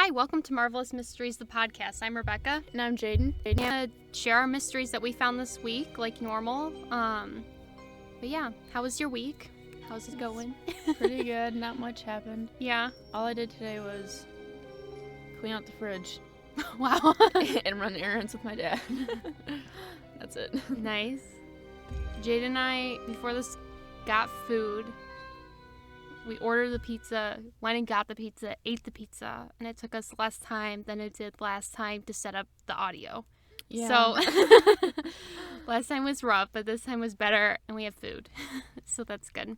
Hi, welcome to Marvelous Mysteries, the podcast. I'm Rebecca. And I'm Jaden. We're going to share our mysteries that we found this week, like normal. But yeah, how was your week? How's it going? Pretty good. Not much happened. Yeah. All I did today was clean out the fridge. Wow. And run errands with my dad. That's it. Nice. Jade and I, before this, got food. We ordered the pizza, went and got the pizza, ate the pizza, and it took us less time than it did last time to set up the audio. Yeah. So, last time was rough, but this time was better, and we have food. So that's good.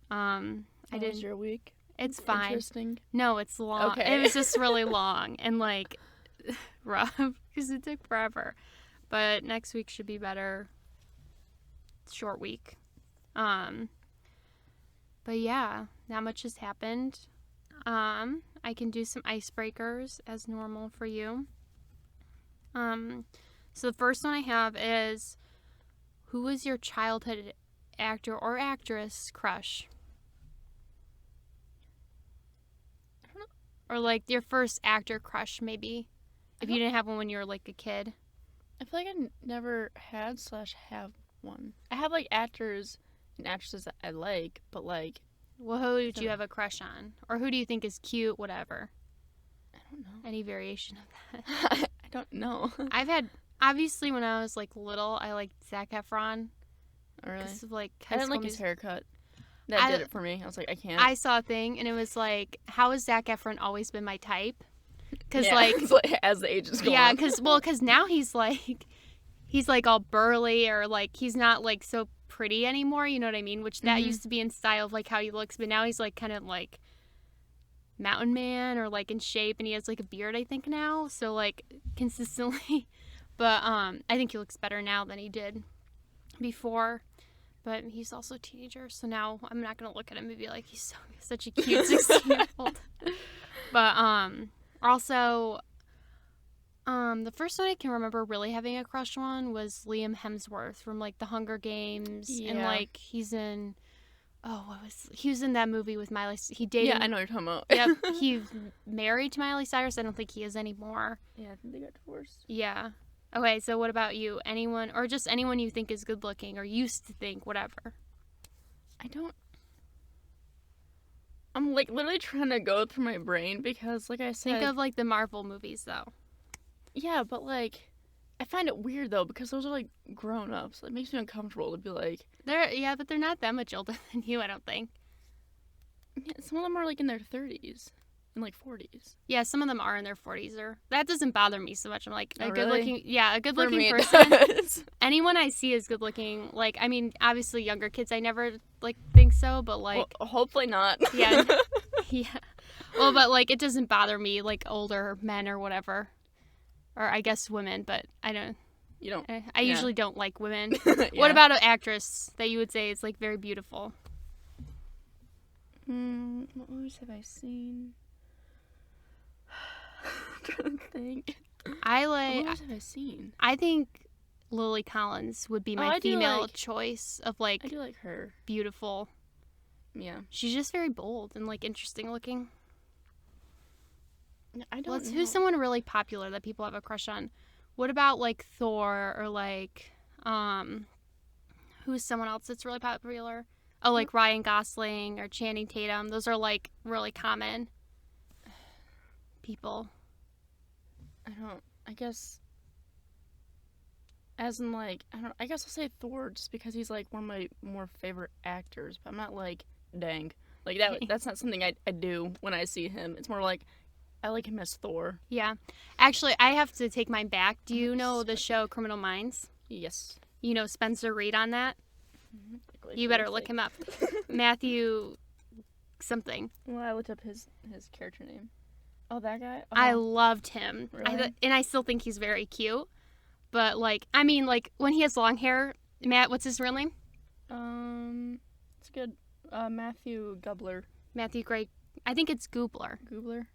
How was your week? It's fine. Interesting. No, it's long. Okay. It was just really long and, like, rough, because it took forever. But next week should be better. Short week. But yeah, not much has happened. I can do some icebreakers as normal for you. So the first one I have is, who was your childhood actor or actress crush? I don't know. Or like your first actor crush, maybe, if you didn't have one when you were like a kid. I feel like I never had / have one. I have like actors and actresses that I like, but like... Well, who did you have a crush on? Or who do you think is cute, whatever? I don't know. Any variation of that? I don't know. I've had, obviously when I was like little, I liked Zac Efron. Oh, really? Of, like, I didn't like his haircut. That did it for me. I was like, I can't. I saw a thing and it was like, how has Zac Efron always been my type? Because yeah, like, as the ages go on. Yeah, because now he's like all burly, or like he's not like so pretty anymore, you know what I mean? Which that used to be in style of like how he looks, but now he's like kind of like mountain man or like in shape, and he has like a beard I think now, so like consistently. But I think he looks better now than he did before. But he's also a teenager, so now I'm not gonna look at him and be like, he's such a cute 16-year-old. But also, the first one I can remember really having a crush on was Liam Hemsworth from like The Hunger Games, and like he's in, he was in that movie with Miley. He dated. Yeah, I know what you're talking about. Yep, he's married to Miley Cyrus. I don't think he is anymore. Yeah, I think they got divorced. Yeah. Okay, so what about you? Anyone, or just anyone you think is good looking or used to think, whatever? I'm like literally trying to go through my brain because, like I said, Think of like the Marvel movies though. Yeah, but like I find it weird though because those are like grown ups. It makes me uncomfortable to be like, But they're not that much older than you, I don't think. Yeah, some of them are like in their 30s and like 40s. Yeah, some of them are in their 40s, or that doesn't bother me so much. I'm like, a good looking person. Anyone I see is good looking. Like, I mean, obviously younger kids I never like think so, but like, well, hopefully not. Yeah. Yeah. Well, but like it doesn't bother me, like older men or whatever. Or I guess women, but I don't. You don't. I usually don't like women. Yeah. What about an actress that you would say is like very beautiful? What movies have I seen? I'm trying to think. What movies have I seen? I think Lily Collins would be my female choice of like. I do like her. Beautiful. Yeah. She's just very bold and like interesting looking. I don't know. Who's someone really popular that people have a crush on? What about like Thor, or like who's someone else that's really popular? Oh, like Ryan Gosling or Channing Tatum. Those are like really common people. I guess as in like I guess I'll say Thor just because he's like one of my more favorite actors, but I'm not like dang. Like that's not something I do when I see him. It's more like I like him as Thor. Yeah. Actually, I have to take mine back. Do you know the show Criminal Minds? Yes. You know Spencer Reid on that? Mm-hmm. You better look him up. Matthew something. Well, I looked up his character name. Oh, that guy? Oh. I loved him. Really? And I still think he's very cute. But, like, I mean, like, when he has long hair, Matt, what's his real name? It's good. Matthew Gubler. Matthew Gray. I think it's Goobler. Goobler?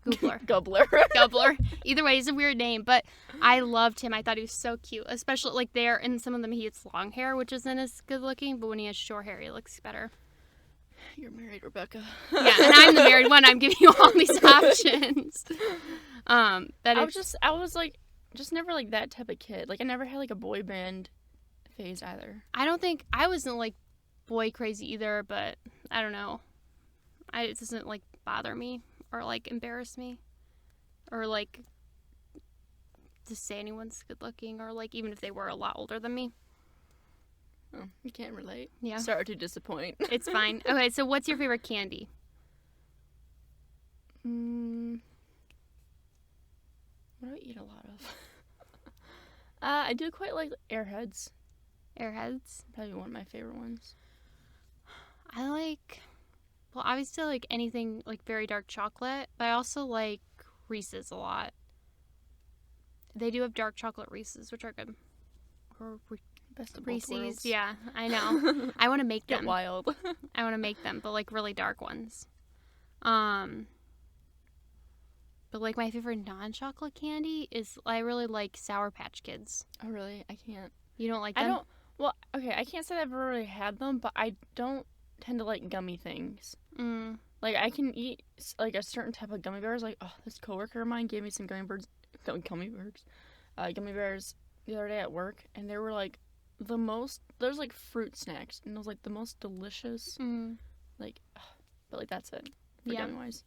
Goobler. Goobler. Either way, he's a weird name, but I loved him. I thought he was so cute, especially like there. In some of them, he has long hair, which isn't as good looking, but when he has short hair, he looks better. You're married, Rebecca. Yeah, and I'm the married one. I'm giving you all these options. I was like, just never like that type of kid. Like I never had like a boy band phase either. I wasn't like boy crazy either, but I don't know. It doesn't like bother me or like embarrass me or like to say anyone's good looking or like even if they were a lot older than me. Oh, you can't relate. Yeah. Sorry to disappoint. It's fine. Okay, so what's your favorite candy? What do I eat a lot of? I do quite like Airheads. Airheads? Probably one of my favorite ones. I like, well, obviously like anything like very dark chocolate, but I also like Reese's a lot. They do have dark chocolate Reese's, which are good. Or Best of Reese's, both worlds. yeah, I know. I want to make them. Get wild. I want to make them, but like really dark ones. But like my favorite non-chocolate candy is I really like Sour Patch Kids. Oh really? I can't. You don't like them? I don't. Well, okay, I can't say that I've ever really had them, but I don't tend to like gummy things. Like I can eat like a certain type of gummy bears. Like, oh, this coworker of mine gave me some gummy bears the other day at work, and they were like the most. There's like fruit snacks, and it was like the most delicious. Like, but like that's it for gummy wise.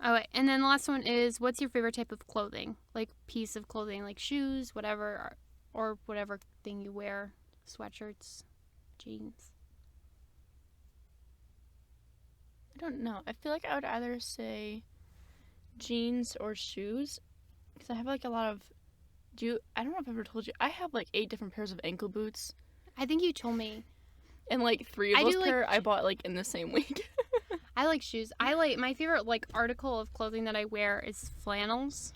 Oh, wait. And then the last one is, what's your favorite type of clothing? Like piece of clothing, like shoes, whatever, or whatever thing you wear, sweatshirts, jeans. I don't know. I feel like I would either say jeans or shoes, because I have like a lot of. I don't know if I've ever told you. I have like 8 different pairs of ankle boots. I think you told me. And like 3 of those pair I bought like in the same week. I like shoes. My favorite like article of clothing that I wear is flannels,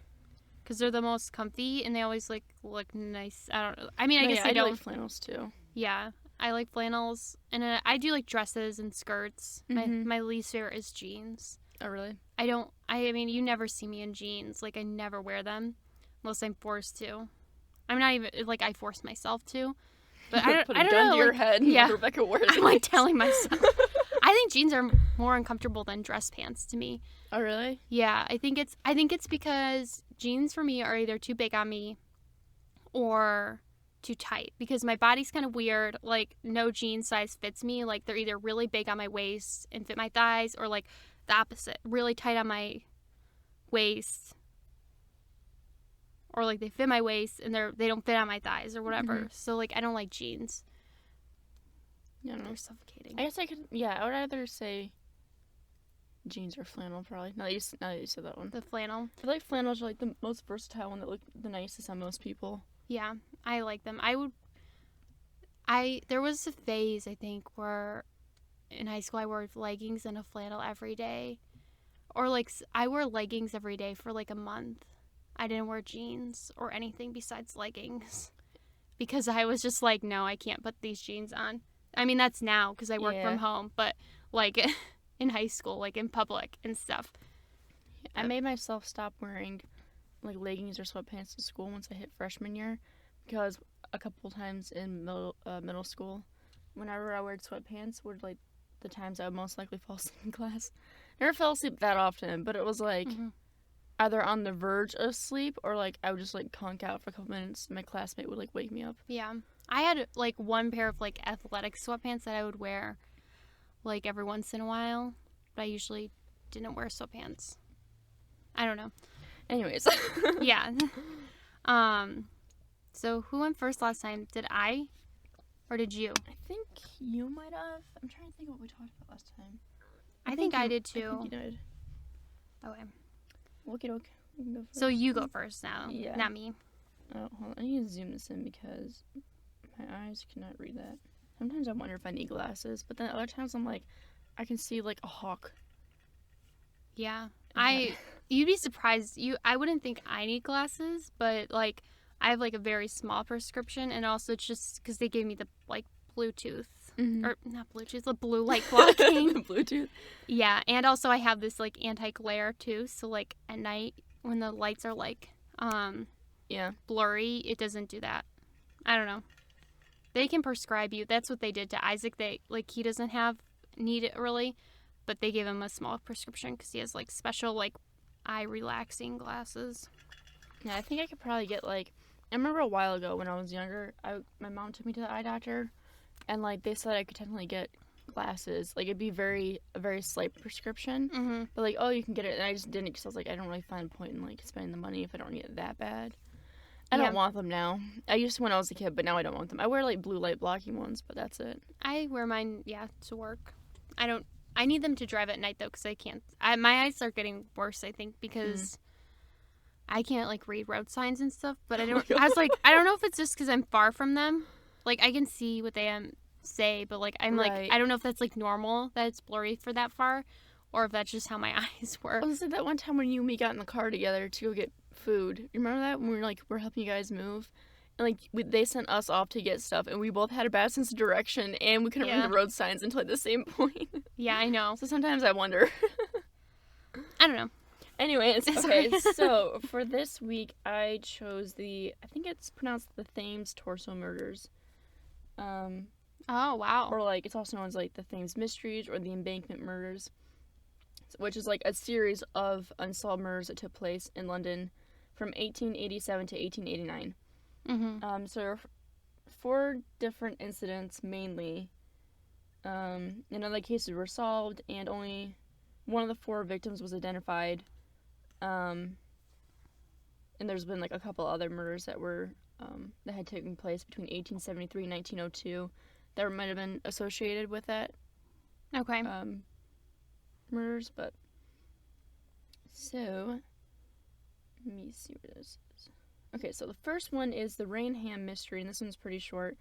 because they're the most comfy and they always like look nice. I don't know. I mean, I guess I don't. like flannels too. Yeah, I like flannels, and I do like dresses and skirts. My least favorite is jeans. Oh really? I mean, you never see me in jeans. Like I never wear them unless I'm forced to. I'm not even like I force myself to. But I don't know. To your head. Yeah, Rebecca wears. I'm like telling myself. I think jeans are more uncomfortable than dress pants to me. Oh really? Yeah, I think it's because jeans for me are either too big on me or too tight, because my body's kind of weird. Like no jean size fits me. Like they're either really big on my waist and fit my thighs, or like the opposite, really tight on my waist, or like they fit my waist and they don't fit on my thighs or whatever. So like I don't like jeans. Yeah, they're suffocating. I guess I would either say jeans or flannel probably. Now that you said that one. The flannel. I feel like flannels are like the most versatile one that look the nicest on most people. Yeah, I like them. There was a phase, I think, where in high school I wore leggings and a flannel every day. Or like I wore leggings every day for like a month. I didn't wear jeans or anything besides leggings, because I was just like, no, I can't put these jeans on. I mean, that's now because I work from home, but like in high school, like in public and stuff. I made myself stop wearing like leggings or sweatpants to school once I hit freshman year, because a couple times in middle school, whenever I wore sweatpants were like the times I would most likely fall asleep in class. Never fell asleep that often, but it was like either on the verge of sleep or like I would just like conk out for a couple minutes and my classmate would like wake me up. Yeah. I had like one pair of like athletic sweatpants that I would wear like every once in a while, but I usually didn't wear sweatpants. I don't know. Anyways. Yeah. So who went first last time? Did I or did you? I think you might have. I'm trying to think of what we talked about last time. I think I did too. I think you did. Okay. Okey-doke. You can go first. So you go first now, Yeah. not me. Oh, hold on. I need to zoom this in because my eyes cannot read that. Sometimes I wonder if I need glasses, but then other times I'm like, I can see like a hawk. Yeah. You'd be surprised. I wouldn't think I need glasses, but like I have like a very small prescription, and also it's just because they gave me the like Bluetooth. Or not Bluetooth, the blue light blocking. The Bluetooth. Yeah, and also I have this like anti-glare too, so like at night when the lights are like blurry, it doesn't do that. I don't know. They can prescribe you. That's what they did to Isaac. He doesn't have need it really, but they gave him a small prescription because he has, like, special, like, eye relaxing glasses. Yeah, I think I could probably get, like, I remember a while ago when I was younger, my mom took me to the eye doctor, and, like, they said I could technically get glasses. Like, it'd be a very slight prescription, Mm-hmm. but, like, oh, you can get it, and I just didn't because I was like, I don't really find a point in, like, spending the money if I don't need it that bad. I don't want them now. I used to when I was a kid, but now I don't want them. I wear, like, blue light blocking ones, but that's it. I wear mine, to work. I need them to drive at night, though, because I can't. My eyes are getting worse, I think, because I can't, like, read road signs and stuff, but I don't know if it's just because I'm far from them. Like, I can see what they say, but, like, I'm, like, I don't know if that's, like, normal, that it's blurry for that far, or if that's just how my eyes work. I was like, that one time when you and me got in the car together to go get food. You remember that? When we were, like, we're helping you guys move? And, like, they sent us off to get stuff, and we both had a bad sense of direction, and we couldn't read the road signs until at the same point. Yeah, I know. So sometimes I wonder. I don't know. Anyways, okay, so for this week, I chose I think it's pronounced the Thames Torso Murders. Oh, wow. Or, like, it's also known as, like, the Thames Mysteries or the Embankment Murders, which is, like, a series of unsolved murders that took place in London from 1887 to 1889. Mm-hmm. So 4 different incidents mainly. None of the cases were solved, and only one of the 4 victims was identified. And there's been, like, a couple other murders that were that had taken place between 1873 and 1902 that might have been associated with that. Okay. Murders, but so let me see where this is. Okay, so the first one is the Rainham Mystery, and this one's pretty short.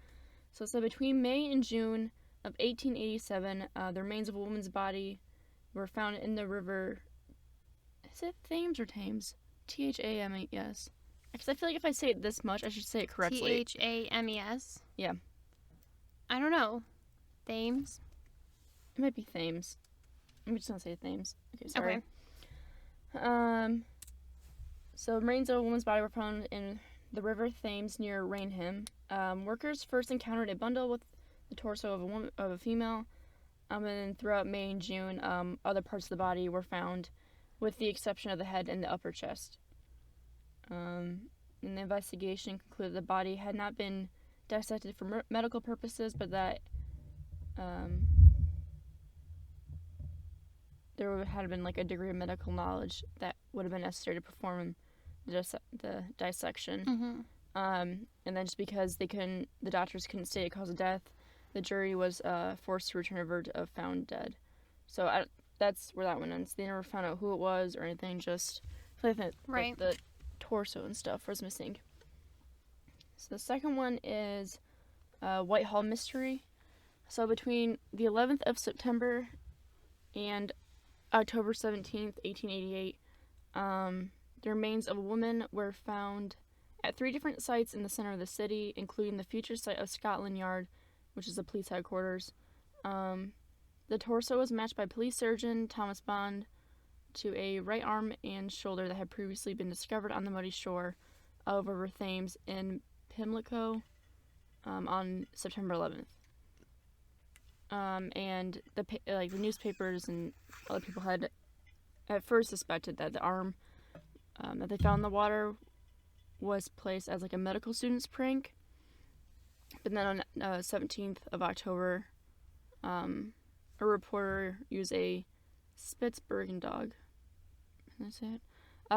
So it said between May and June of 1887, the remains of a woman's body were found in the river. Is it Thames or Thames? Thames. Because I feel like if I say it this much, I should say it correctly. Thames? Yeah. I don't know. Thames? It might be Thames. I'm just gonna say Thames. Okay, sorry. Okay. So remains of a woman's body were found in the river Thames near Rainham. Workers first encountered a bundle with the torso of a female. And then throughout May and June, other parts of the body were found, with the exception of the head and the upper chest. And the investigation concluded the body had not been dissected for medical purposes, but that there had been, like, a degree of medical knowledge that would have been necessary to perform the dissection. Mm-hmm. And then just because the doctors couldn't state a cause of death, the jury was forced to return a verdict of found dead. So that's where that one ends. They never found out who it was or anything, just like the torso and stuff was missing. So the second one is Whitehall Mystery. So between the 11th of September and October 17th, 1888, the remains of a woman were found at 3 different sites in the center of the city, including the future site of Scotland Yard, which is the police headquarters. The torso was matched by police surgeon Thomas Bond to a right arm and shoulder that had previously been discovered on the muddy shore of River Thames in Pimlico on September 11th. And the newspapers and other people had at first suspected that the arm that they found in the water was placed as, like, a medical student's prank. But then on 17th of October, a reporter used a Spitzbergen dog, can I say it?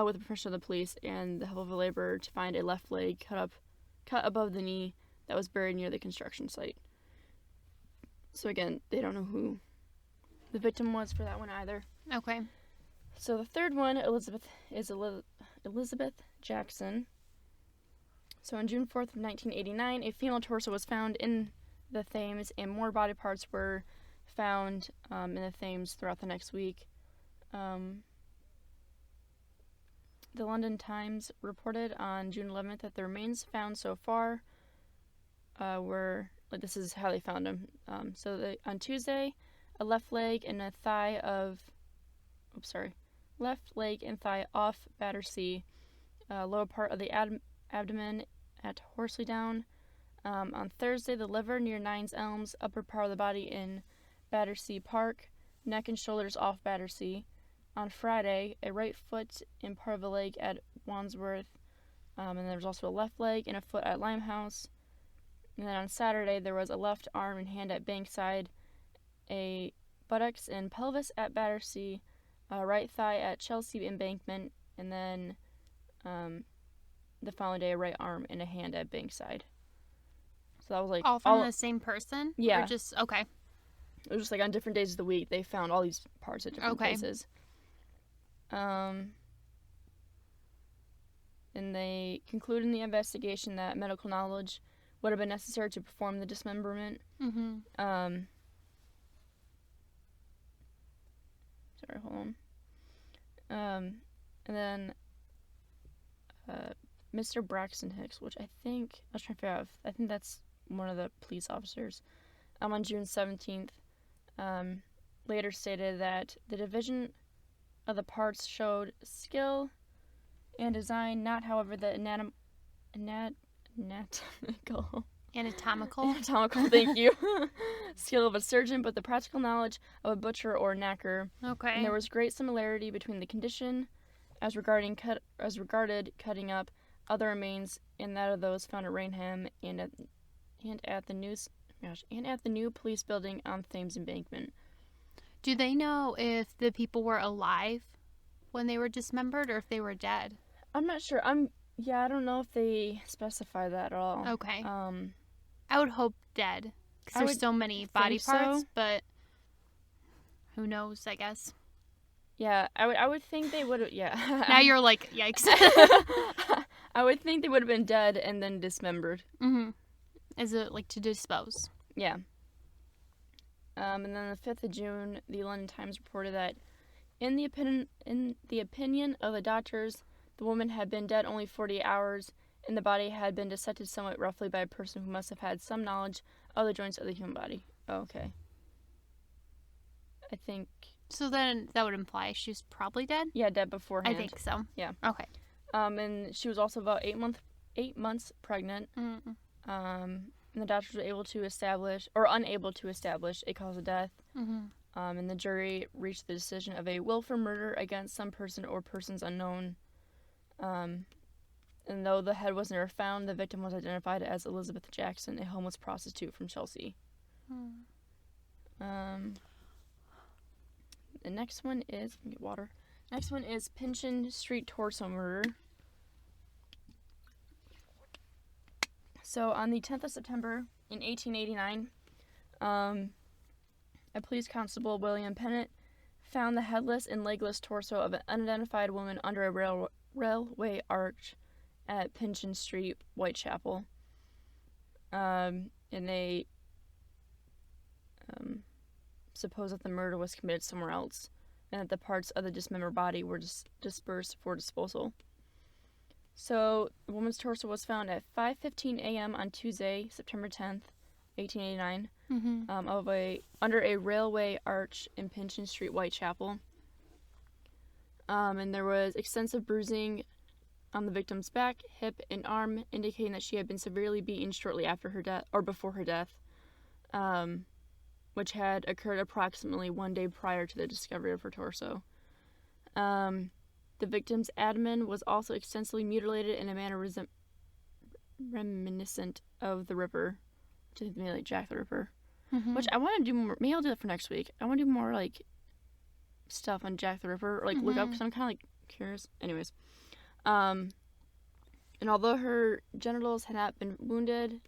With the permission of the police and the help of a laborer to find a left leg cut above the knee that was buried near the construction site. So again, they don't know who the victim was for that one either. Okay. So the third one, Elizabeth Jackson. So on June 4th of 1989, a female torso was found in the Thames, and more body parts were found in the Thames throughout the next week. The London Times reported on June 11th that the remains found so far were, like, this is how they found them. On Tuesday, a left leg and thigh off Battersea, lower part of the abdomen at Horsley Down. On Thursday, the liver near Nines Elms, upper part of the body in Battersea Park, neck and shoulders off Battersea. On Friday, a right foot and part of a leg at Wandsworth, and there was also a left leg and a foot at Limehouse. And then on Saturday, there was a left arm and hand at Bankside, a buttocks and pelvis at Battersea, a right thigh at Chelsea Embankment, and then the following day, a right arm and a hand at Bankside. So that was like all from the same person? Yeah. Or just, okay. It was just like on different days of the week, they found all these parts at different places. And they concluded in the investigation that medical knowledge would have been necessary to perform the dismemberment. Mm-hmm. Sorry, hold on. And then Mr. Braxton Hicks, which I was trying to figure out I think that's one of the police officers, on June 17th, later stated that the division of the parts showed skill and design, not, however, the anatomical, thank you, skill of a surgeon, but the practical knowledge of a butcher or knacker. Okay. And there was great similarity between the condition as regarded cutting up other remains and that of those found at Rainham and at the new police building on Thames Embankment. Do they know if the people were alive when they were dismembered or if they were dead? I'm not sure. I don't know if they specify that at all. Okay. I would hope dead, because there's so many body parts, but who knows, I guess. Yeah, I would think they would have, yeah. Now you're like, yikes. I would think they would have been dead and then dismembered. Mm-hmm. As like to dispose. Yeah. And then the 5th of June, the London Times reported that in the opinion of the doctors, the woman had been dead only 48 hours, and the body had been dissected somewhat roughly by a person who must have had some knowledge of the joints of the human body. Oh, okay. I think... So then that would imply she was probably dead? Yeah, dead beforehand. I think so. Yeah. Okay. And she was also about 8 months pregnant. Mm-mm. And the doctors were unable to establish a cause of death. Mm-hmm. And the jury reached the decision of a willful murder against some person or persons unknown. And though the head was never found, the victim was identified as Elizabeth Jackson, a homeless prostitute from Chelsea. The next one is... Let me get water. Next one is Pinchin Street torso murder. So, on the 10th of September in 1889, a police constable, William Pennant, found the headless and legless torso of an unidentified woman under a railway arch at Pinchin Street, Whitechapel. And they suppose that the murder was committed somewhere else, and that the parts of the dismembered body were dispersed for disposal. So, the woman's torso was found at 5:15 a.m. on Tuesday, September 10th, 1889, under a railway arch in Pinchin Street, Whitechapel. And there was extensive bruising on the victim's back, hip, and arm, indicating that she had been severely beaten shortly after her death, or before her death, which had occurred approximately 1 day prior to the discovery of her torso. The victim's abdomen was also extensively mutilated in a manner reminiscent of the Ripper, which I think maybe like Jack the Ripper. Mm-hmm. Which I want to do more. Maybe I'll do that for next week. I want to do more like stuff on Jack the Ripper, or like look up, because I'm kind of like curious. Anyways, and although her genitals had not been wounded,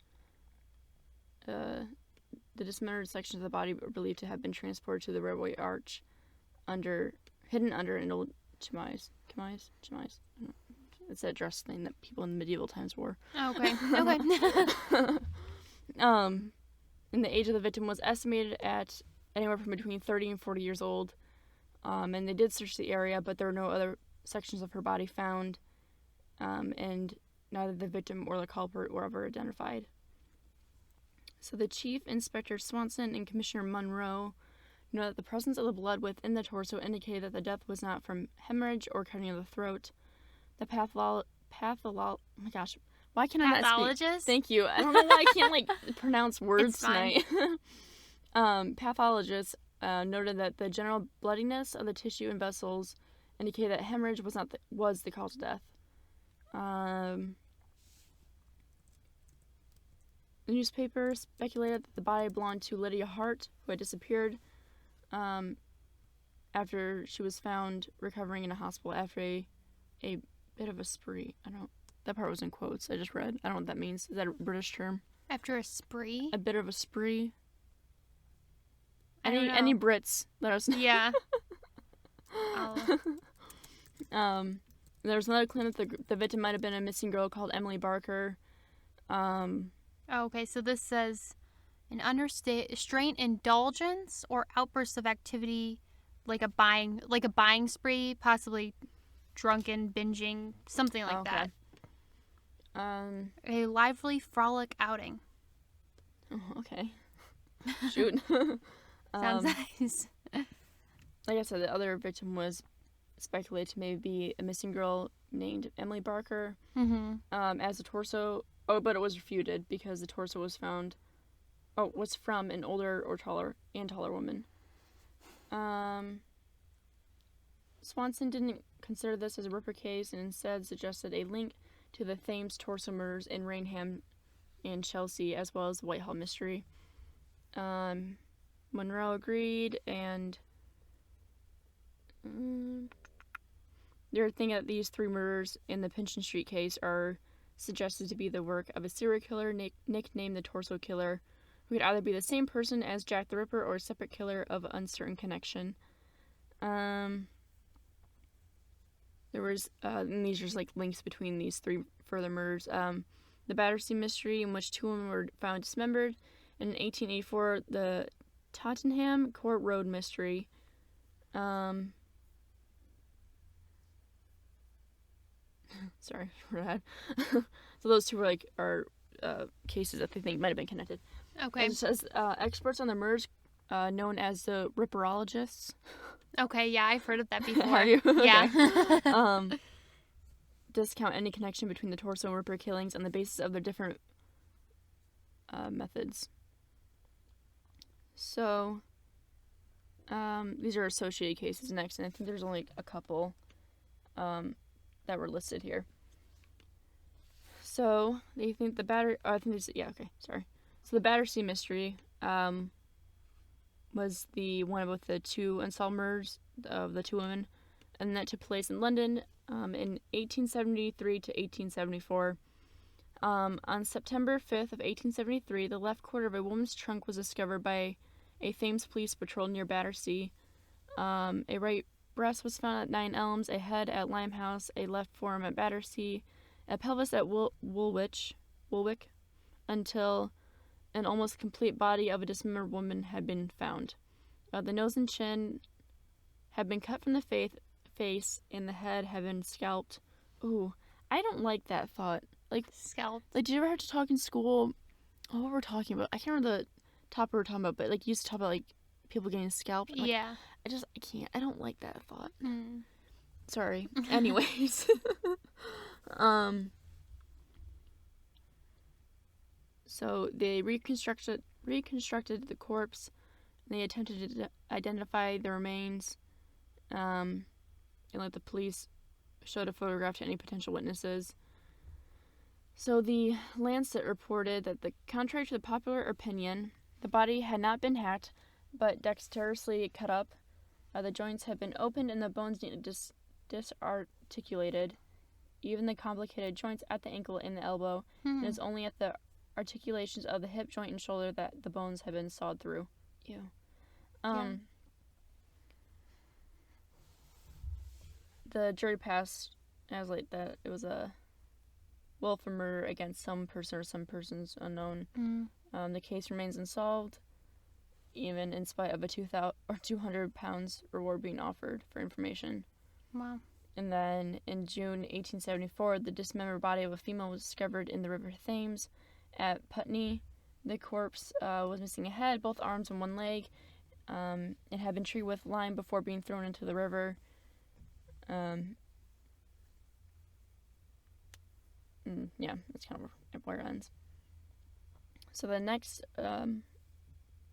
the dismembered sections of the body were believed to have been transported to the railway arch, hidden under an old chemise. It's that dress thing that people in the medieval times wore. Oh, okay. And the age of the victim was estimated at anywhere from between 30 and 40 years old. And they did search the area, but there were no other sections of her body found. And neither the victim or the culprit were ever identified. So the Chief Inspector Swanson and Commissioner Munro know that the presence of the blood within the torso indicated that the death was not from hemorrhage or cutting of the throat. The oh my gosh, why can I not speak? Pathologist? Thank you. I don't know why I can't pronounce words tonight. Pathologists noted that the general bloodiness of the tissue and vessels indicated that hemorrhage was the cause of death. The newspaper speculated that the body belonged to Lydia Hart, who had disappeared after she was found recovering in a hospital after a bit of a spree. That part was in quotes. I just read. I don't know what that means. Is that a British term? After a spree? A bit of a spree. I don't know. Any Brits, let us know. Yeah. There was another claim that the victim might have been a missing girl called Emily Barker. Okay, so this says an unrestrained indulgence or outburst of activity, like a buying spree, possibly drunken binging, something like that. A lively frolic outing. Oh, okay. Shoot. Sounds nice. Like I said, the other victim was speculated to maybe be a missing girl named Emily Barker. As the torso. Oh, but it was refuted because the torso was found. Oh, was from an older or taller woman. Swanson didn't consider this as a Ripper case and instead suggested a link to the Thames torso murders in Rainham and Chelsea, as well as the Whitehall Mystery. Monroe agreed, and they're thinking that these 3 murders in the Pinchin Street case are suggested to be the work of a serial killer nicknamed the Torso Killer, who could either be the same person as Jack the Ripper or a separate killer of uncertain connection. There was, and these are just like links between these 3 further murders. The Battersea Mystery, in which 2 women were found dismembered. And in 1884, the Tottenham Court Road Mystery. Sorry for that. So those 2 were are cases that they think might have been connected. Okay. And it says experts on the murders, known as the Ripperologists. Okay, yeah, I've heard of that before. Have you? Yeah. Discount any connection between the Torso and Ripper killings on the basis of their different methods. So, these are associated cases next, and I think there's only a couple that were listed here. So, they think So the Battersea Mystery was the one with the 2 unsolved murders of the 2 women, and that took place in London in 1873 to 1874. On September 5th of 1873, the left quarter of a woman's trunk was discovered by a Thames police patrol near Battersea. A right breast was found at 9 Elms, a head at Limehouse, a left forearm at Battersea, a pelvis at Woolwich, until an almost complete body of a dismembered woman had been found. The nose and chin had been cut from the face, and the head had been scalped. Ooh, I don't like that thought. Scalped. Did you ever have to talk in school? Oh, what were we talking about? I can't remember the topic we were talking about, but you used to talk about people getting scalped. Yeah. I can't. I don't like that thought. Mm. Sorry. Anyways. So they reconstructed the corpse. And they attempted to identify the remains. And let the police showed a photograph to any potential witnesses. So the Lancet reported that, contrary to the popular opinion, the body had not been hacked, but dexterously cut up. The joints had been opened and the bones disarticulated. Even the complicated joints at the ankle and the elbow. And it was only at the articulations of the hip joint and shoulder that the bones had been sawed through. Ew. The jury passed as that it was a willful murder against some person or some persons unknown. The case remains unsolved, even in spite of a £200 reward being offered for information. Wow. And then in June 1874, the dismembered body of a female was discovered in the River Thames at Putney. The corpse was missing a head, both arms, and 1 leg. It had been treated with lime before being thrown into the river. Yeah, that's kind of where it ends. So the next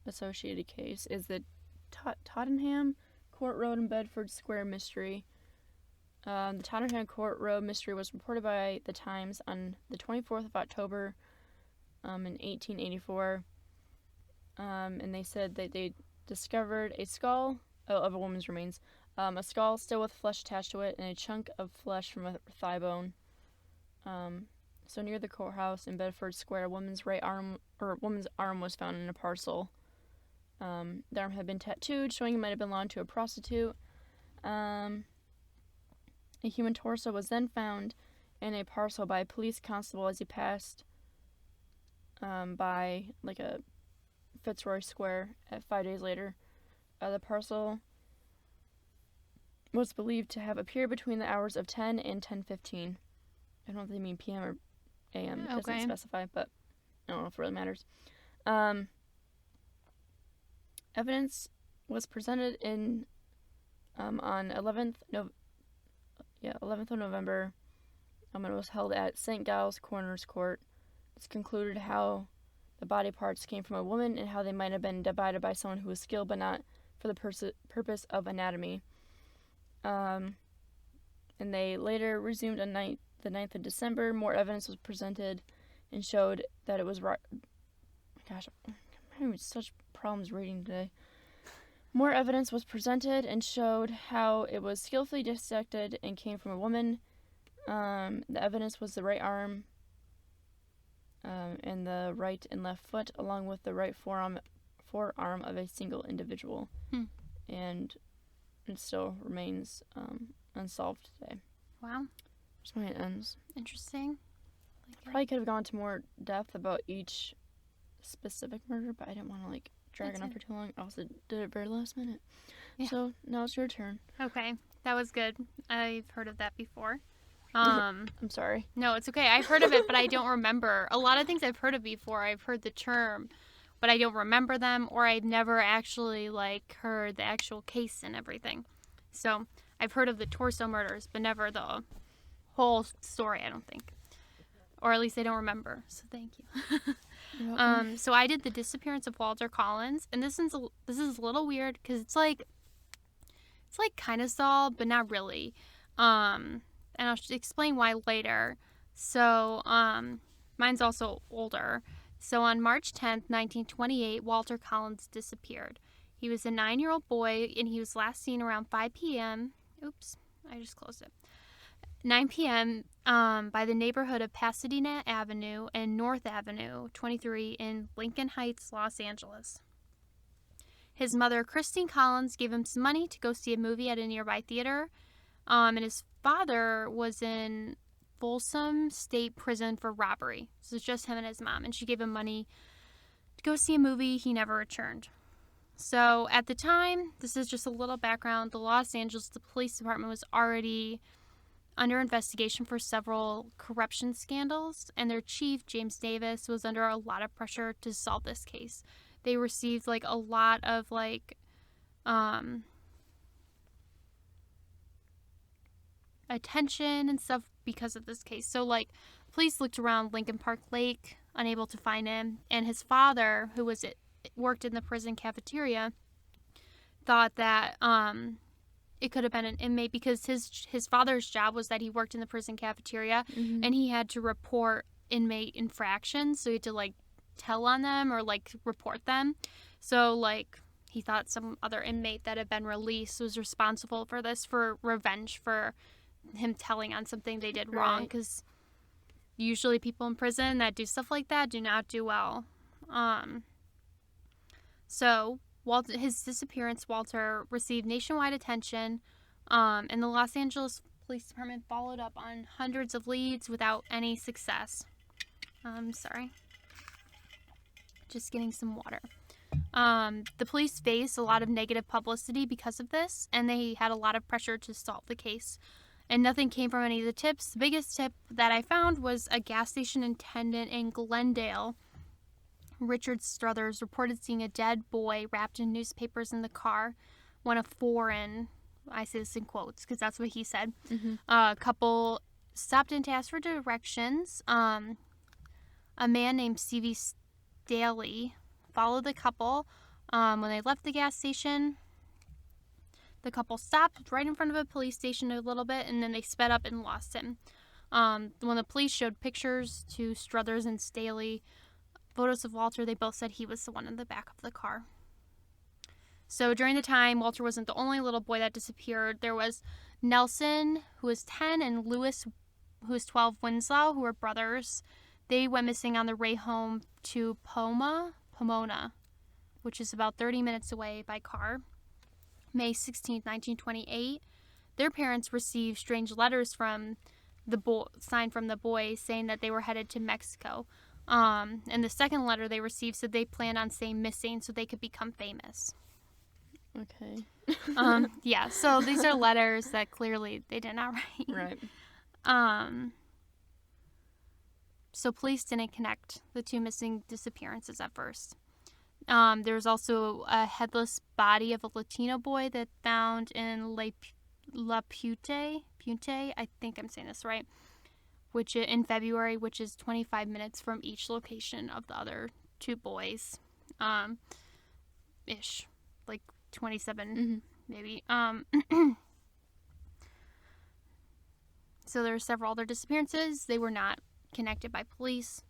associated case is the Tottenham Court Road and Bedford Square Mystery. The Tottenham Court Road Mystery was reported by the Times on the 24th of October in 1884. And they said that they discovered a skull of a woman's remains. A skull still with flesh attached to it, and a chunk of flesh from a thigh bone. So near the courthouse in Bedford Square, a woman's arm was found in a parcel. The arm had been tattooed, showing it might have belonged to a prostitute. A human torso was then found in a parcel by a police constable as he passed by like a Fitzroy Square 5 days later. The parcel was believed to have appeared between the hours of 10 and 10:15. I don't know if they mean p.m. or a.m. It doesn't specify, but I don't know if it really matters. Evidence was presented on 11th of November. It was held at St. Giles Coroner's Court. It's concluded how the body parts came from a woman and how they might have been divided by someone who was skilled but not for the purpose of anatomy. And they later resumed on the 9th of December. More evidence was presented and showed that it was right. Gosh, I'm having such problems reading today. More evidence was presented and showed how it was skillfully dissected and came from a woman. The evidence was the right arm and the right and left foot, along with the right forearm of a single individual. And it still remains unsolved today. Wow. That's why it ends. Interesting. Probably could have gone to more depth about each specific murder, but I didn't want to drag it on for too long. I also did it very last minute. Yeah. So now it's your turn. Okay, that was good. I've heard of that before. I'm sorry. No, it's okay. I've heard of it, but I don't remember. A lot of things I've heard of before. I've heard the term, but I don't remember them, or I've never actually heard the actual case and everything. So I've heard of the torso murders, but never the whole story, I don't think. Or at least I don't remember. So thank you. So I did the disappearance of Walter Collins, and this is a little weird because it's kind of solved, but not really. And I'll explain why later. So mine's also older. So on March 10th, 1928, Walter Collins disappeared. He was a 9-year-old boy, and he was last seen around 5 p.m. Oops, I just closed it. 9 p.m. By the neighborhood of Pasadena Avenue and North Avenue 23 in Lincoln Heights, Los Angeles. His mother, Christine Collins, gave him some money to go see a movie at a nearby theater, and his father was in Folsom State Prison for robbery. So it's just him and his mom, and she gave him money to go see a movie. He never returned. So at the time, this is just a little background, the Los Angeles Police Department was already under investigation for several corruption scandals, and their chief, James Davis, was under a lot of pressure to solve this case. They received a lot of attention and stuff because of this case. So police looked around Lincoln Park Lake, unable to find him, and his father, who worked in the prison cafeteria, thought that it could have been an inmate because his father's job was that he worked in the prison cafeteria, and he had to report inmate infractions, so he had to tell on them or report them. So he thought some other inmate that had been released was responsible for this, for revenge for him telling on something they did wrong, because usually people in prison that do stuff like that do not do well. So his disappearance, Walter received nationwide attention, and the Los Angeles Police Department followed up on hundreds of leads without any success. Sorry. Just getting some water. The police faced a lot of negative publicity because of this, and they had a lot of pressure to solve the case. And nothing came from any of the tips. The biggest tip that I found was a gas station attendant in Glendale, Richard Struthers, reported seeing a dead boy wrapped in newspapers in the car. One of four in, I say this in quotes because that's what he said. A couple stopped in to ask for directions. A man named C.V. Staley followed the couple When they left the gas station, the couple stopped right in front of a police station a little bit, and then they sped up and lost him. When the police showed pictures to Struthers and Staley, photos of Walter, they both said he was the one in the back of the car. So during the time, Walter wasn't the only little boy that disappeared. There was Nelson, who was 10, and Lewis, who was 12, Winslow, who were brothers. They went missing on their way home to Pomona, which is about 30 minutes away by car. May 16, 1928. Their parents received strange letters from signed from the boys saying that they were headed to Mexico. And the second letter they received said they planned on staying missing so they could become famous. Okay. Yeah, so these are letters that clearly they did not write. Right. So police didn't connect the two missing disappearances at first. There was also a headless body of a Latino boy that found in La Pute, I think I'm saying this right, which in February, which is 25 minutes from each location of the other two boys, ish, like 27 maybe. So there were several other disappearances. They were not connected by police.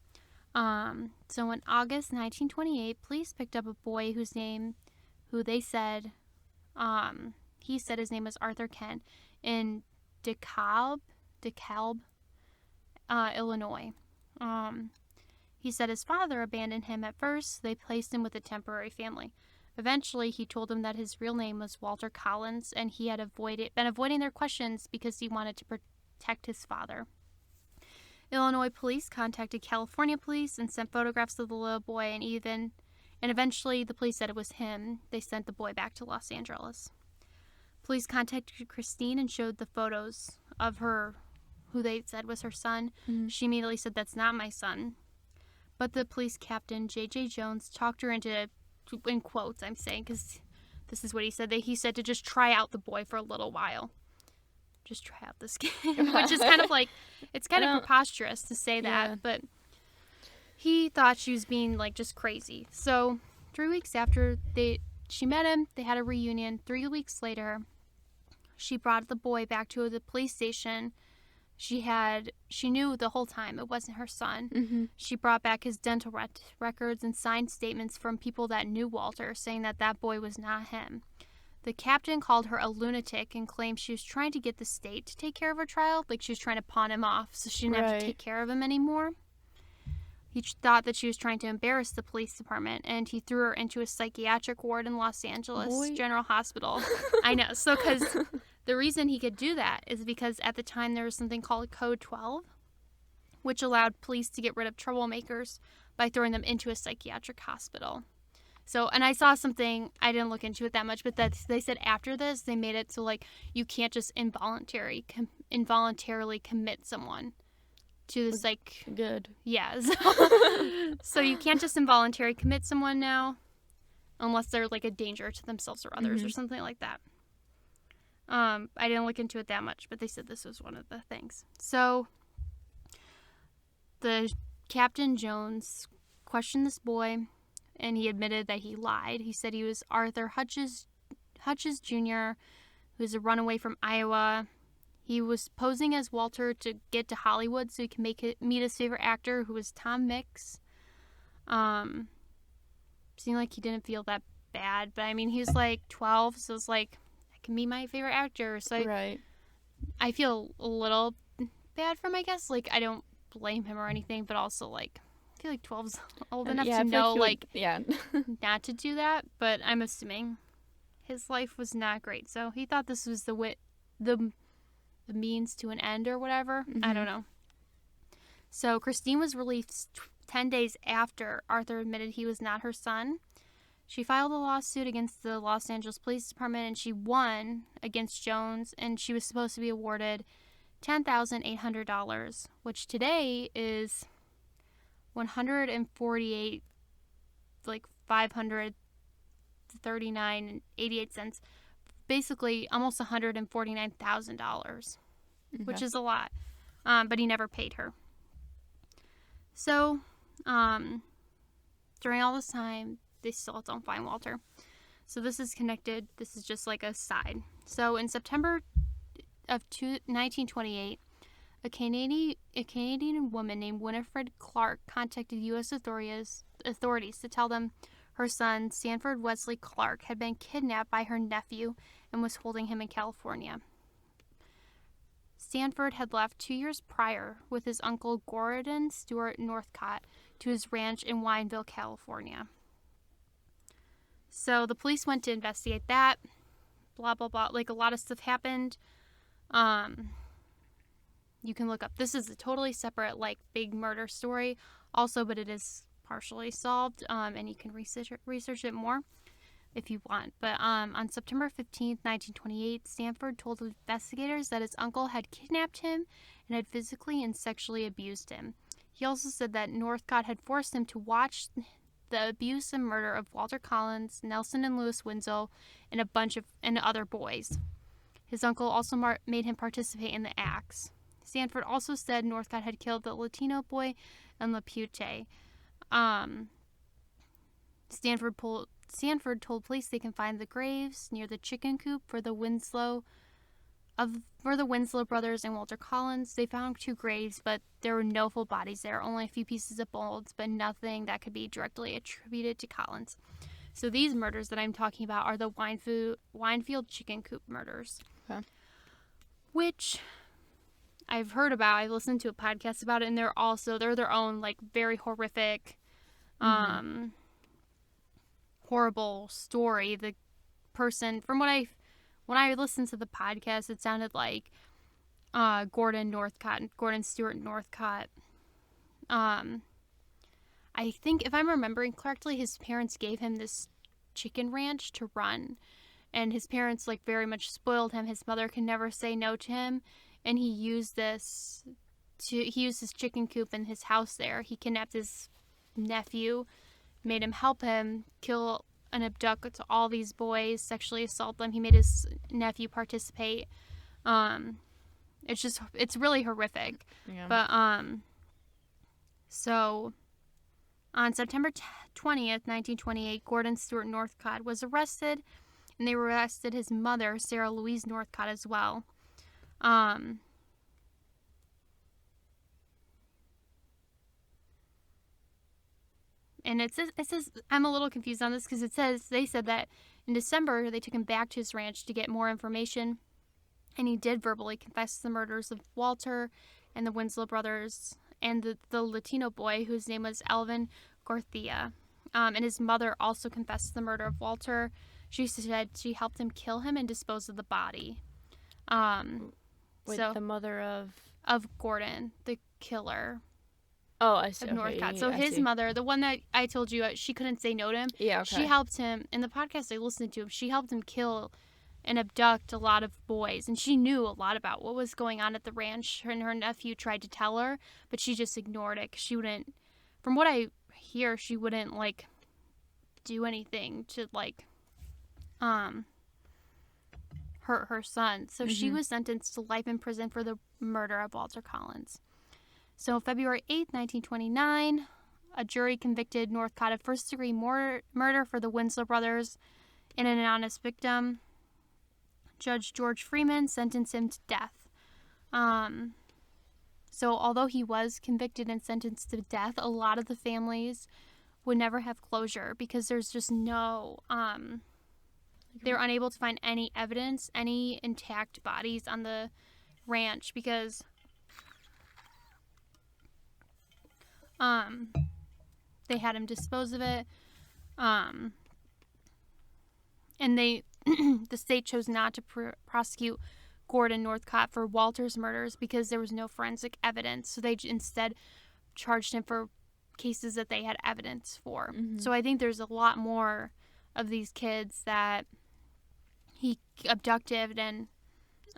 So in August 1928, police picked up a boy he said his name was Arthur Kent in DeKalb, Illinois. He said his father abandoned him at first. They placed him with a temporary family. Eventually, he told them that his real name was Walter Collins, and he had been avoiding their questions because he wanted to protect his father. Illinois police contacted California police and sent photographs of the little boy, and eventually the police said it was him. They sent the boy back to Los Angeles. Police contacted Christine and showed the photos of her, who they said was her son. She immediately said, "That's not my son." But the police captain, J.J. Jones, talked her into, in quotes I'm saying, because this is what he said. He said to just try out the boy for a little while. Just try out this kid, which is kind of like, it's kind of preposterous to say that, but he thought she was being like just crazy. So 3 weeks after she met him, they had a reunion. 3 weeks later, she brought the boy back to the police station. She knew the whole time it wasn't her son. She brought back his dental records and signed statements from people that knew Walter, saying that boy was not him. The captain called her a lunatic and claimed she was trying to get the state to take care of her child, like she was trying to pawn him off so she didn't have to take care of him anymore. He thought that she was trying to embarrass the police department, and he threw her into a psychiatric ward in Los Angeles General Hospital. I know. So, because the reason he could do that is because at the time there was something called Code 12, which allowed police to get rid of troublemakers by throwing them into a psychiatric hospital. So, and I saw something, I didn't look into it that much, but they said after this, they made it so, like, you can't just involuntarily commit someone to this, like... Good. Yeah. So you can't just involuntarily commit someone now, unless they're, like, a danger to themselves or others or something like that. I didn't look into it that much, but they said this was one of the things. So, the Captain Jones questioned this boy, and he admitted that he lied. He said he was Arthur Hutchins Jr., who was a runaway from Iowa. He was posing as Walter to get to Hollywood so he can meet his favorite actor, who was Tom Mix. Seemed like he didn't feel that bad, but I mean, he was like 12, so it's like, I can meet my favorite actor. So I feel a little bad for him, I guess. Like, I don't blame him or anything, but also, like, I feel like 12's old enough to know, not to do that, but I'm assuming his life was not great. So he thought this was the means to an end or whatever. I don't know. So Christine was released 10 days after Arthur admitted he was not her son. She filed a lawsuit against the Los Angeles Police Department, and she won against Jones, and she was supposed to be awarded $10,800, which today is $148, like $539.88. Basically, almost $149,000, which is a lot. But he never paid her. So, during all this time, they still don't find Walter. So this is connected. This is just like a side. So in September of 1928, a Canadian woman named Winifred Clark contacted U.S. authorities to tell them her son, Sanford Wesley Clark, had been kidnapped by her nephew and was holding him in California. Sanford had left 2 years prior with his uncle Gordon Stewart Northcott to his ranch in Wineville, California. So the police went to investigate that. Blah, blah, blah. Like, a lot of stuff happened. You can look up. This is a totally separate, like, big murder story also, but it is partially solved, and you can research it more if you want. But on September 15th, 1928, Sanford told investigators that his uncle had kidnapped him and had physically and sexually abused him. He also said that Northcott had forced him to watch the abuse and murder of Walter Collins, Nelson and Louis Winslow, and a bunch of other boys. His uncle also made him participate in the acts. Sanford also said Northcott had killed the Latino boy and Lapute. Sanford told police they can find the graves near the chicken coop for the Winslow brothers and Walter Collins. They found 2 graves, but there were no full bodies there, only a few pieces of bones, but nothing that could be directly attributed to Collins. So these murders that I'm talking about are the Winefield chicken coop murders, which I've heard about. I've listened to a podcast about it, and they're their own, like, very horrific, horrible story. The person, from when I listened to the podcast, it sounded like Gordon Stewart Northcott. I think, if I'm remembering correctly, his parents gave him this chicken ranch to run, and his parents, like, very much spoiled him. His mother could never say no to him, and he used his chicken coop in his house there. He kidnapped his nephew, made him help him kill and abduct all these boys, sexually assault them. He made his nephew participate. It's really horrific. Yeah. But so on September 20th, 1928, Gordon Stewart Northcott was arrested, and they arrested his mother, Sarah Louise Northcott, as well. And it says I'm a little confused on this because they said that in December they took him back to his ranch to get more information, and he did verbally confess to the murders of Walter and the Winslow brothers and the Latino boy whose name was Alvin Garcia. And his mother also confessed to the murder of Walter. She said she helped him kill him and dispose of the body. The mother of Gordon, the killer. Oh, I see. Of Northcott. So his mother, the one that I told you, she couldn't say no to him. Yeah, okay. She helped him, in the podcast I listened to, she helped him kill and abduct a lot of boys. And she knew a lot about what was going on at the ranch. And her nephew tried to tell her, but she just ignored it. 'Cause she wouldn't, from what I hear, she wouldn't, like, do anything to, like, hurt her son. So she was sentenced to life in prison for the murder of Walter Collins. So February 8th, 1929, a jury convicted Northcott of first-degree murder for the Winslow brothers and an honest victim. Judge George Freeman sentenced him to death. So although he was convicted and sentenced to death, a lot of the families would never have closure because there's just no... they're unable to find any evidence, any intact bodies on the ranch because... they had him dispose of it, and the state chose not to prosecute Gordon Northcott for Walter's murders because there was no forensic evidence, so they instead charged him for cases that they had evidence for. So I think there's a lot more of these kids that he abducted and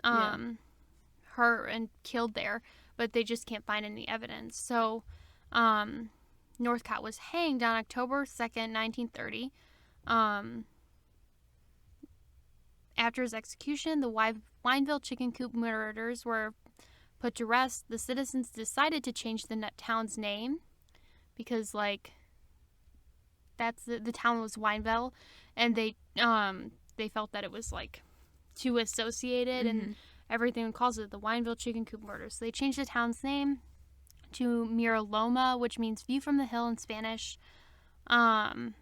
hurt and killed there, but they just can't find any evidence. So Northcott was hanged on October 2nd, 1930. After his execution, the Wineville chicken coop murderers were put to rest. The citizens decided to change the town's name because, like, that's the town was Wineville, and they felt that it was like too associated and everything calls it the Wineville chicken coop murder. So they changed the town's name to Miraloma, which means view from the hill in Spanish. They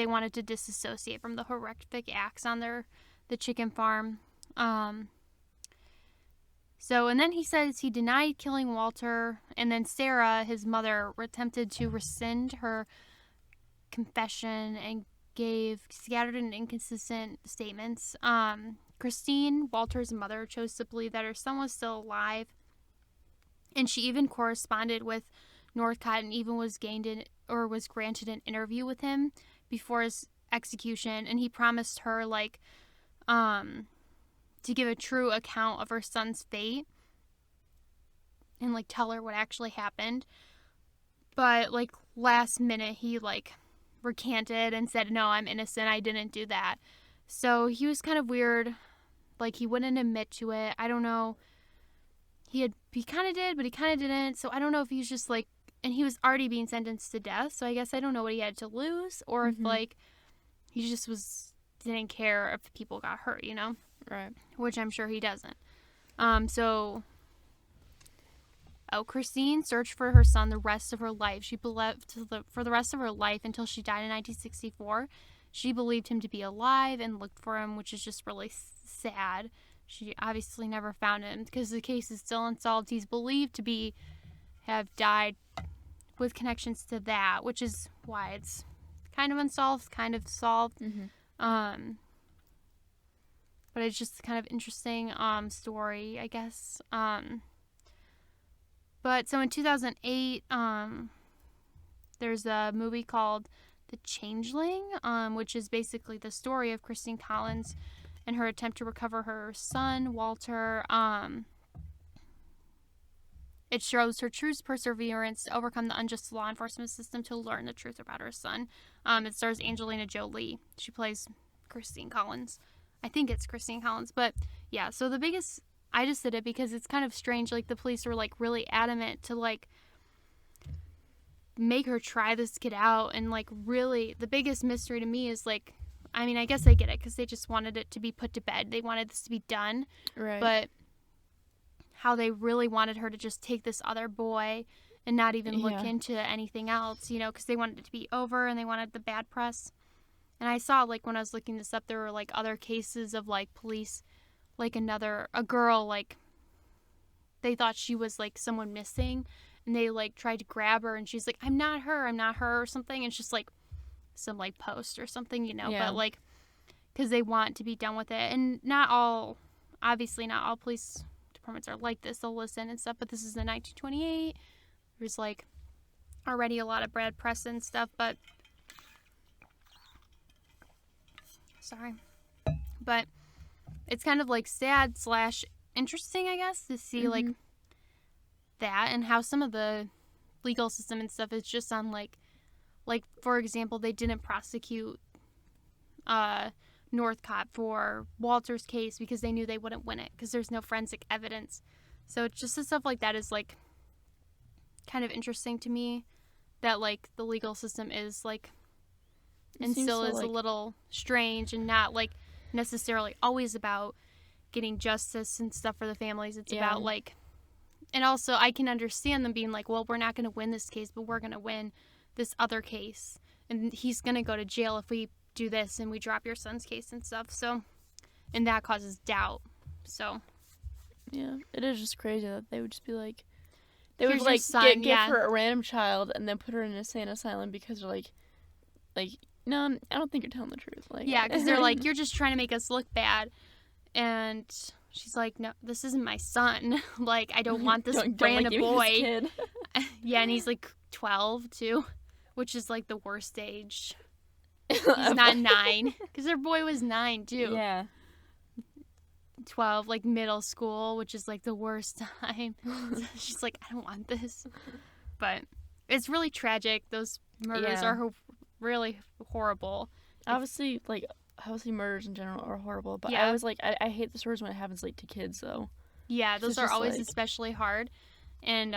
wanted to disassociate from the horrific acts on the chicken farm. So, and then he says he denied killing Walter, and then Sarah, his mother, attempted to rescind her confession and gave scattered and inconsistent statements. Christine, Walter's mother, chose to believe that her son was still alive, and she even corresponded with Northcott and even was granted an interview with him before his execution, and he promised her to give a true account of her son's fate and tell her what actually happened. But last minute he recanted and said, no, I'm innocent, I didn't do that. So he was kind of weird. He wouldn't admit to it. I don't know. He kind of did, but he kind of didn't. So I don't know if he's just and he was already being sentenced to death. So I guess I don't know what he had to lose, or if he just didn't care if people got hurt, Right. Which I'm sure he doesn't. Christine searched for her son the rest of her life. She believed for the rest of her life until she died in 1964. She believed him to be alive and looked for him, which is just really sad. She obviously never found him because the case is still unsolved. He's believed to have died with connections to that, which is why it's kind of unsolved, kind of solved. But it's just kind of interesting story, I guess. But so in 2008, there's a movie called The Changeling, which is basically the story of Christine Collins and her attempt to recover her son, Walter. It shows her true perseverance to overcome the unjust law enforcement system to learn the truth about her son. It stars Angelina Jolie. She plays Christine Collins. I think it's Christine Collins. But yeah, so I just did it because it's kind of strange. The police were really adamant to make her try this kid out. And really the biggest mystery to me is I guess I get it because they just wanted it to be put to bed. They wanted this to be done. Right. But how they really wanted her to just take this other boy and not even look into anything else, because they wanted it to be over and they wanted the bad press. And I saw, when I was looking this up, there were, other cases of, police, a girl, they thought she was, someone missing, and they, tried to grab her, and she's like, I'm not her, or something, and it's just, some, post or something, Yeah. but, because they want to be done with it. And obviously not all police departments are like this. They'll listen and stuff, but this is in 1928. There's, already a lot of bad press and stuff, but sorry. But it's kind of sad / interesting, I guess, to see that and how some of the legal system and stuff is just on for example, they didn't prosecute Northcott for Walter's case because they knew they wouldn't win it because there's no forensic evidence. So it's just stuff like that is kind of interesting to me that the legal system is and still is a little strange and not necessarily always about getting justice and stuff for the families. It's about and also I can understand them being well, we're not going to win this case, but we're going to win this other case, and he's going to go to jail if we do this and we drop your son's case and stuff. So, and that causes doubt. So yeah, it is just crazy that they would just be they Here's would your son, give her a random child and then put her in an insane asylum because they're no, I don't think you're telling the truth. Yeah, because they're you're just trying to make us look bad. And she's like, no, this isn't my son. I don't want this random boy. This kid. Yeah, and he's 12 too, which is the worst age. He's not 9, because their boy was 9 too. Yeah. 12, middle school, which is the worst time. She's I don't want this. But it's really tragic. Those murders are really horrible. Obviously murders in general are horrible, but yeah. I was I hate the stories when it happens to kids though. Yeah, those are always especially hard. And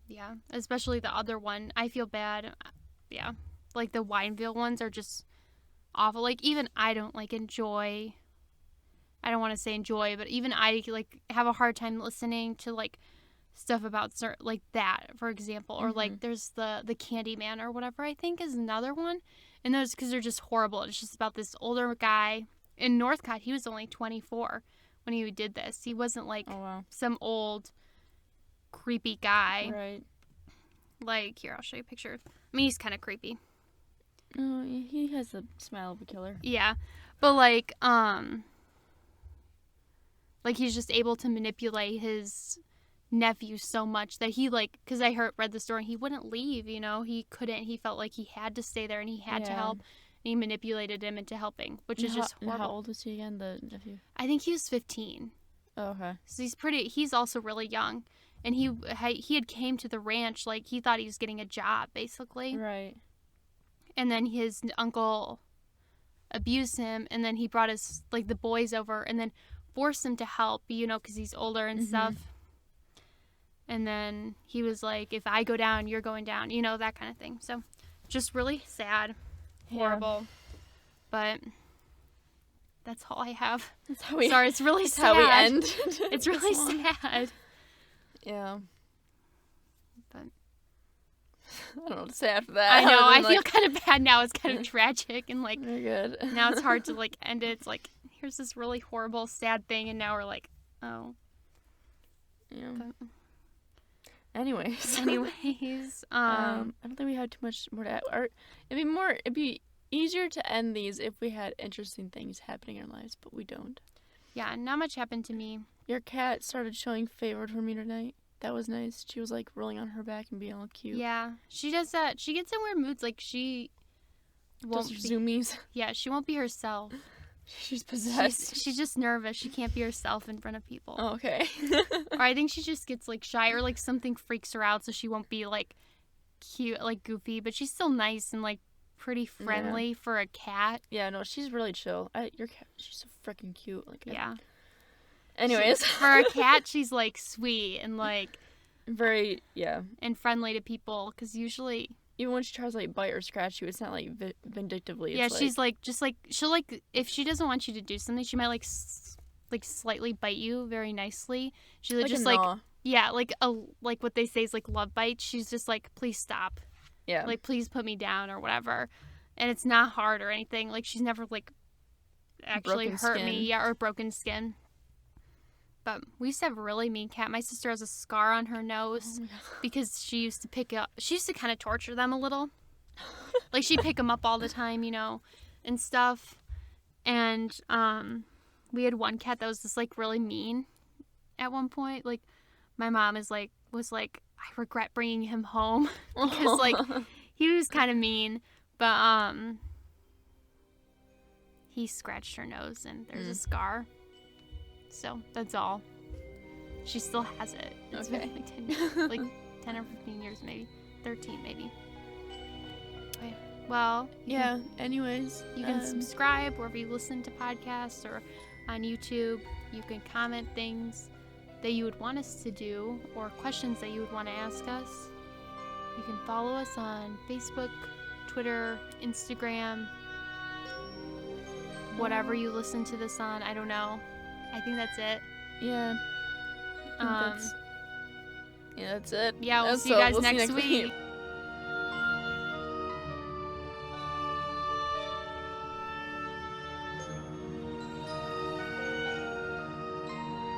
Yeah, especially the other one. I feel bad. Yeah. Like the Wineville ones are just awful. Like even I don't like enjoy, I don't want to say enjoy, but even I like have a hard time listening to like stuff about like that, for example, or like there's the Candyman or whatever, I think is another one. And those, because they're just horrible. It's just about this older guy in Northcott. He was only 24 when he did this. He wasn't like some old creepy guy. Right. Like, here, I'll show you a picture. I mean, he's kind of creepy. Oh, he has the smile of a killer. Yeah. But like he's just able to manipulate his nephew so much that he like, because I read the story, he wouldn't leave, you know, he couldn't, he felt like he had to stay there and he had to help, and he manipulated him into helping, which is just horrible. How old was he again, the nephew? I think he was 15. Oh, okay. So he's also really young, and he had came to the ranch like he thought he was getting a job basically, right, and then his uncle abused him, and then he brought his like the boys over and then forced him to help, you know, because he's older and stuff. And then he was like, if I go down, you're going down, you know, that kind of thing. So just really sad, horrible. But that's all I have. That's how we, sorry, it's really that's sad. How we end. It's really sad. Yeah. But I don't know what to say after that. I know. I feel kind of bad now. It's kind of tragic. And like, we're good. Now it's hard to like end it. It's like, here's this really horrible, sad thing. And now we're like, oh. Yeah. But, Anyways, I don't think we had too much more to add. It'd be easier to end these if we had interesting things happening in our lives, but we don't. Yeah, not much happened to me. Your cat started showing favor for me tonight. That was nice. She was like rolling on her back and being all cute. Yeah, she does that. She gets in weird moods. Like she won't does zoomies. Yeah, she won't be herself. She's possessed. She's just nervous. She can't be herself in front of people. Oh, okay. Or I think she just gets like shy, or like something freaks her out, so she won't be like cute, like goofy, but she's still nice and like pretty friendly for a cat. Yeah, no, she's really chill. Your cat, she's so freaking cute. Like, yeah. Anyways, for a cat, she's like sweet and like very and friendly to people, because usually. Even when she tries to, like, bite or scratch you, it's not, like, vindictively. Yeah, she's, like, just, like, she'll, like, if she doesn't want you to do something, she might, like, slightly bite you very nicely. She'll like just, like, yeah, like, like, what they say is, like, love bite. She's just, like, please stop. Yeah. Like, please put me down or whatever. And it's not hard or anything. Like, she's never, like, actually hurt me. Yeah, or broken skin. But we used to have a really mean cat. My sister has a scar on her nose because she used to kind of torture them a little. Like, she'd pick them up all the time, you know, and stuff. And we had one cat that was just, like, really mean at one point. Like, my mom was like, I regret bringing him home because, like, he was kind of mean. But he scratched her nose and there's a scar. So that's all. She still has it. It's been like 10 or 15 years, maybe 13, maybe. Okay. Well, anyways, you can subscribe wherever you listen to podcasts, or on YouTube. You can comment things that you would want us to do, or questions that you would want to ask us. You can follow us on Facebook, Twitter, Instagram, whatever you listen to this on. I don't know. I think that's it. Yeah. That's it. Yeah, we'll see you guys next week.